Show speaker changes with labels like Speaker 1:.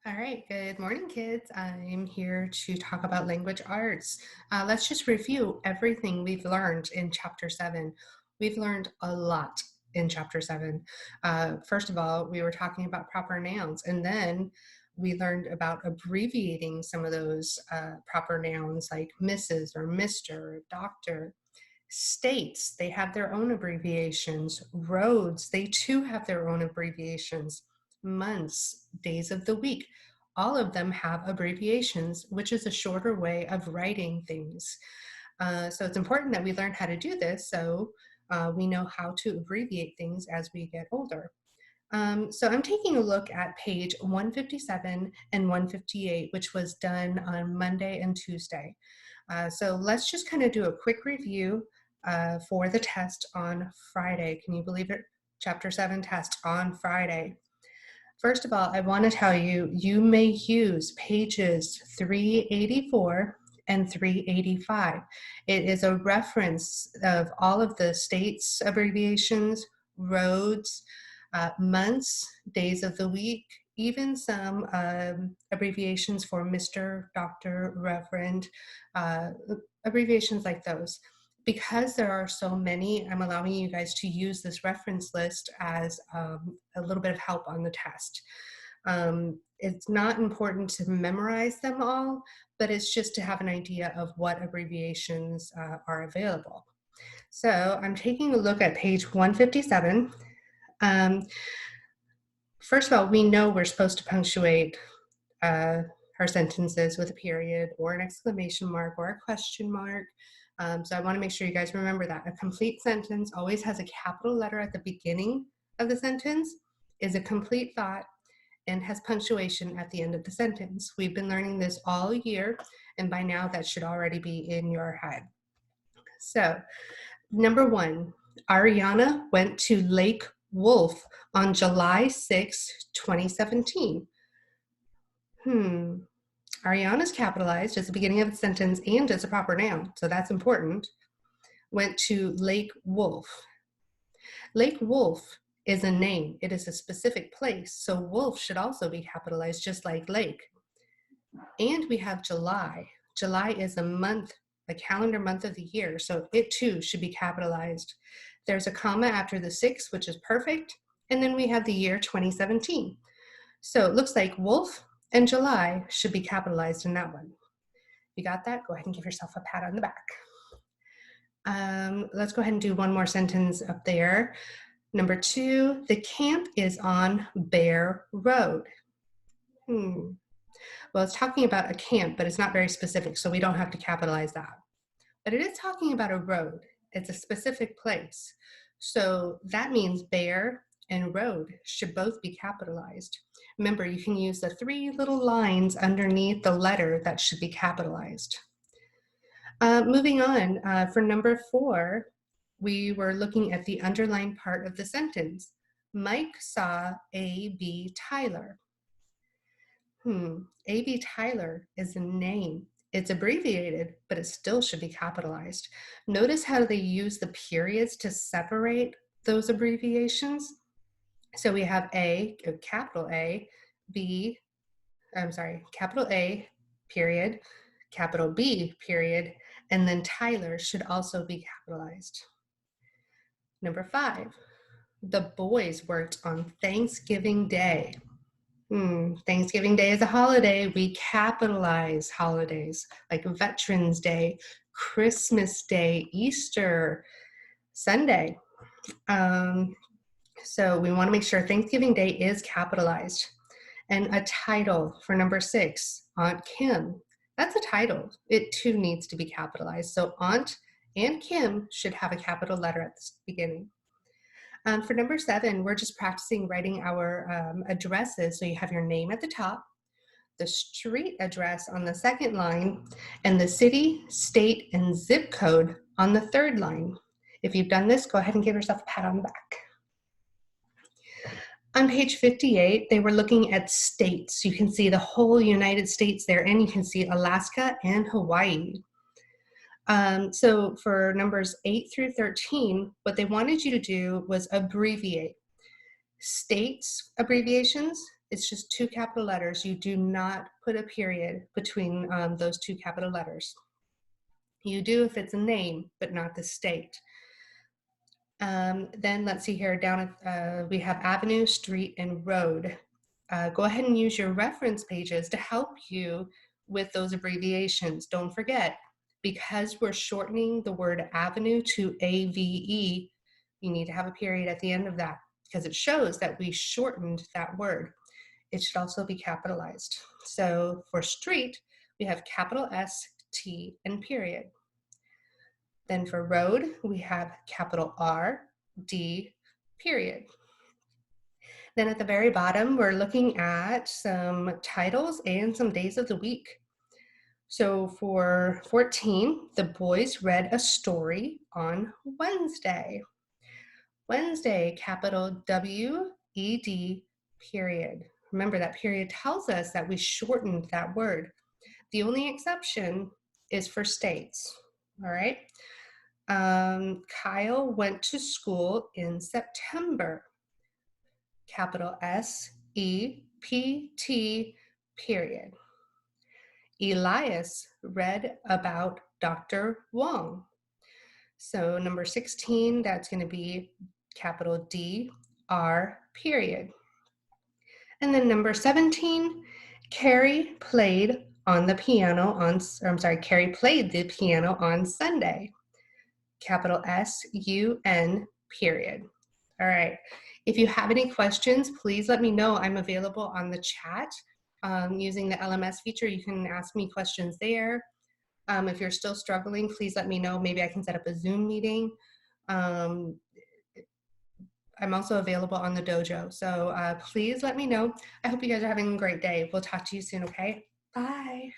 Speaker 1: All right, good morning, kids. I'm here to talk about language arts. Let's just review everything we've learned in Chapter 7. We've learned a lot in Chapter 7. First of all, we were talking about proper nouns, and then we learned about abbreviating some of those proper nouns like Mrs. or Mr. or Doctor. States, they have their own abbreviations. Roads, they too have their own abbreviations. Months, days of the week, all of them have abbreviations, which is a shorter way of writing things. So it's important that we learn how to do this so we know how to abbreviate things as we get older. So I'm taking a look at page 157 and 158, which was done on Monday and Tuesday. So let's just kind of do a quick review for the test on Friday. Can you believe it? Chapter 7 test on Friday. First of all, I want to tell you, you may use pages 384 and 385. It is a reference of all of the states' abbreviations, roads, months, days of the week, even some abbreviations for Mr., Doctor, Reverend, uh, abbreviations like those. Because there are so many, I'm allowing you guys to use this reference list as a little bit of help on the test. It's not important to memorize them all, but it's just to have an idea of what abbreviations are available. So I'm taking a look at page 157. Um, First of all, we know we're supposed to punctuate uh, our sentences with a period or an exclamation mark or a question mark. So I want to make sure you guys remember that. A complete sentence always has a capital letter at the beginning of the sentence, is a complete thought, and has punctuation at the end of the sentence. We've been learning this all year, and by now that should already be in your head. So, number one, Ariana went to Lake Wolf on July 6, 2017. Ariana's capitalized as the beginning of the sentence and as a proper noun, so that's important. Went to Lake Wolf. Lake Wolf is a name, it is a specific place, so wolf should also be capitalized just like lake. And we have July. July is a month, a calendar month of the year, so it too should be capitalized. There's a comma after the 6, which is perfect, and then we have the year 2017. So it looks like wolf and July should be capitalized in that one. You got that? Go ahead and give yourself a pat on the back. Let's go ahead and do one more sentence up there. Number 2, the camp is on Bear Road. Well, it's talking about a camp, but it's not very specific, so we don't have to capitalize that. But it is talking about a road. It's a specific place. So that means bear and road should both be capitalized. Remember, you can use the 3 little lines underneath the letter that should be capitalized. Moving on, for number 4, we were looking at the underlined part of the sentence. Mike saw A.B. Tyler. A.B. Tyler is a name. It's abbreviated, but it still should be capitalized. Notice how they use the periods to separate those abbreviations. So we have capital A, B, capital A, period, capital B, period, and then Tyler should also be capitalized. Number 5, the boys worked on Thanksgiving Day. Thanksgiving Day is a holiday. We capitalize holidays like Veterans Day, Christmas Day, Easter, Sunday. So we want to make sure Thanksgiving Day is capitalized. And a title for number 6, Aunt Kim. That's a title. It too needs to be capitalized. So Aunt and Kim should have a capital letter at the beginning. For number 7, we're just practicing writing our addresses. So you have your name at the top, the street address on the second line, and the city, state, and zip code on the third line. If you've done this, go ahead and give yourself a pat on the back. On page 58, they were looking at states. You can see the whole United States there, and you can see Alaska and Hawaii. So for numbers 8 through 13, what they wanted you to do was abbreviate states abbreviations It's just two capital letters. You do not put a period between those two capital letters. You do if it's a name, but not the state. Then let's see here, down at, we have avenue, street, and road. Go ahead and use your reference pages to help you with those abbreviations. Don't forget, because we're shortening the word avenue to AVE, you need to have a period at the end of that because it shows that we shortened that word. It should also be capitalized. So for street, we have capital S, T, and period. Then for road, we have capital R, D, period. Then at the very bottom, we're looking at some titles and some days of the week. So for 14, the boys read a story on Wednesday. Wednesday, capital W-E-D, period. Remember, that period tells us that we shortened that word. The only exception is for states, all right? Kyle went to school in September. Capital S-E-P-T, period. Elias read about Dr. Wong. So number 16, that's going to be capital D-R, period. And then number 17, Carrie played the piano on Sunday. Capital S-U-N, period. All right. If you have any questions, please let me know. I'm available on the chat using the LMS feature. You can ask me questions there. If you're still struggling, please let me know. Maybe I can set up a Zoom meeting. I'm also available on the dojo. So please let me know. I hope you guys are having a great day. We'll talk to you soon, okay? Bye.